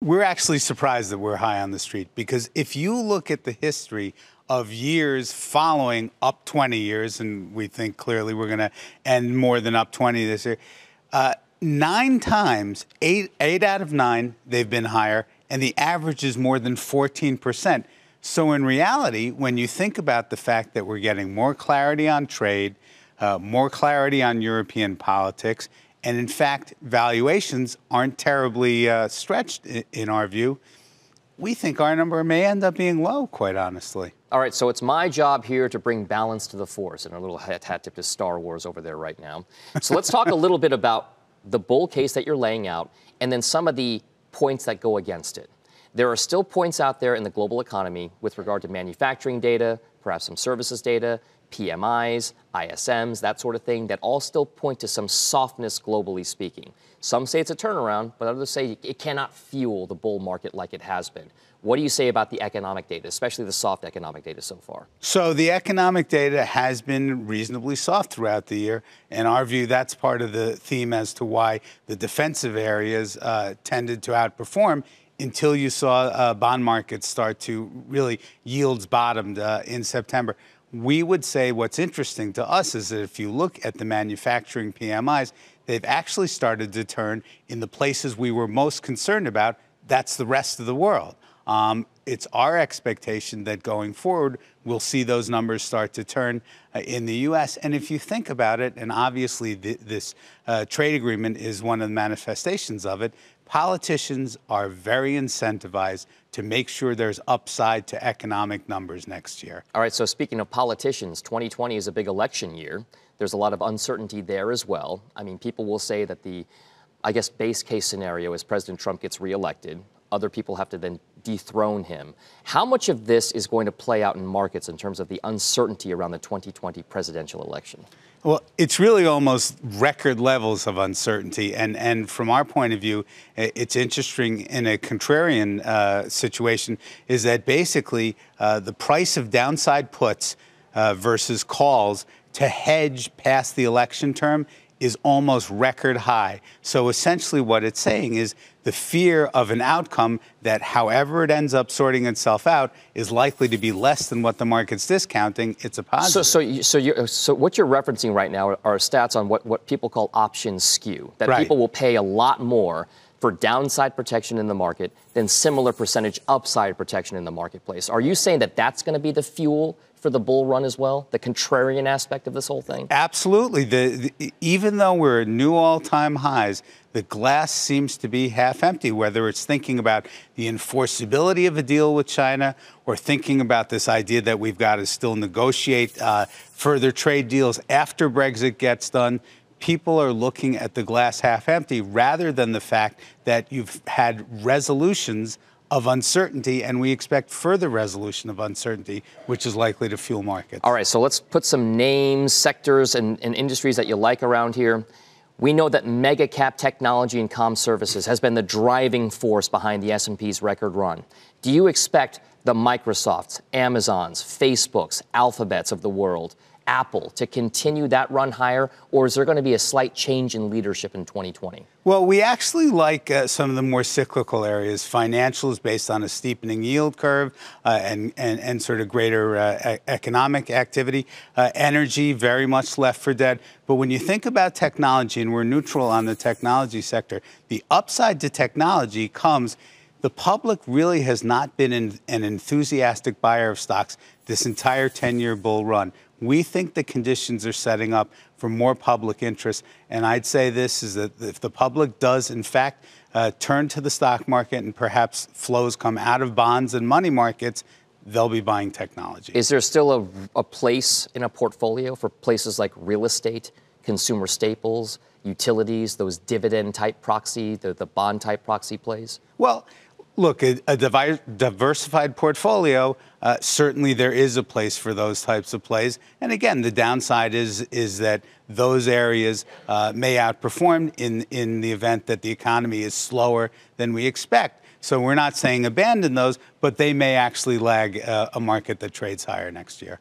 We're actually surprised that we're high on the street, because if you look at the history of years following up 20 years, and we think clearly we're going to end more than up 20 this year, 9 times, 8 out of 9, they've been higher, and the average is more than 14%. So in reality, when you think about the fact that we're getting more clarity on trade, more clarity on European politics, and in fact, valuations aren't terribly stretched in our view, we think our number may end up being low, quite honestly. All right, so it's my job here to bring balance to the Force, and a little hat tip to Star Wars over there right now. So let's talk a little bit about the bull case that you're laying out, and then some of the points that go against it. There are still points out there in the global economy with regard to manufacturing data, perhaps some services data, PMIs, ISMs, that sort of thing, that all still point to some softness globally speaking. Some say it's a turnaround, but others say it cannot fuel the bull market like it has been. What do you say about the economic data, especially the soft economic data so far? So the economic data has been reasonably soft throughout the year. In our view, that's part of the theme as to why the defensive areas tended to outperform until you saw bond markets start to really yields bottomed in September. We would say what's interesting to us is that if you look at the manufacturing PMIs, they've actually started to turn in the places we were most concerned about. That's the rest of the world. It's our expectation that going forward, we'll see those numbers start to turn in the U.S. And if you think about it, and obviously this trade agreement is one of the manifestations of it, politicians are very incentivized to make sure there's upside to economic numbers next year. All right, so speaking of politicians, 2020 is a big election year. There's a lot of uncertainty there as well. I mean, people will say that the, I guess, base case scenario is President Trump gets reelected. Other people have to then dethrone him. How much of this is going to play out in markets in terms of the uncertainty around the 2020 presidential election? Well, it's really almost record levels of uncertainty. And from our point of view, it's interesting in a contrarian situation is that basically the price of downside puts versus calls to hedge past the election term is almost record high. So essentially what it's saying is the fear of an outcome that, however it ends up sorting itself out, is likely to be less than what the market's discounting. It's a positive. So what you're referencing right now are stats on what people call option skew, that right. People will pay a lot more for downside protection in the market than similar percentage upside protection in the marketplace. Are you saying that that's going to be the fuel for the bull run as well, the contrarian aspect of this whole thing? Absolutely. Even though we're at new all-time highs, the glass seems to be half empty, whether it's thinking about the enforceability of a deal with China or thinking about this idea that we've got to still negotiate further trade deals after Brexit gets done. People are looking at the glass half empty rather than the fact that you've had resolutions of uncertainty, and we expect further resolution of uncertainty, which is likely to fuel markets. All right, so let's put some names, sectors, and industries that you like around here. We know that mega cap technology and comm services has been the driving force behind the S&P's record run. Do you expect the Microsofts, Amazons, Facebooks, Alphabets of the world, Apple to continue that run higher, or is there going to be a slight change in leadership in 2020? Well, we actually like some of the more cyclical areas. Financials based on a steepening yield curve and sort of greater economic activity. Energy very much left for dead. But when you think about technology, and we're neutral on the technology sector, the upside to technology comes. The public really has not been an enthusiastic buyer of stocks this entire 10-year bull run. We think the conditions are setting up for more public interest. And I'd say this is that if the public does, in fact, turn to the stock market and perhaps flows come out of bonds and money markets, they'll be buying technology. Is there still a place in a portfolio for places like real estate, consumer staples, utilities, those dividend-type proxy, the bond-type proxy plays? Well, look, a diversified portfolio, certainly there is a place for those types of plays. And again, the downside is that those areas may outperform in the event that the economy is slower than we expect. So we're not saying abandon those, but they may actually lag a market that trades higher next year.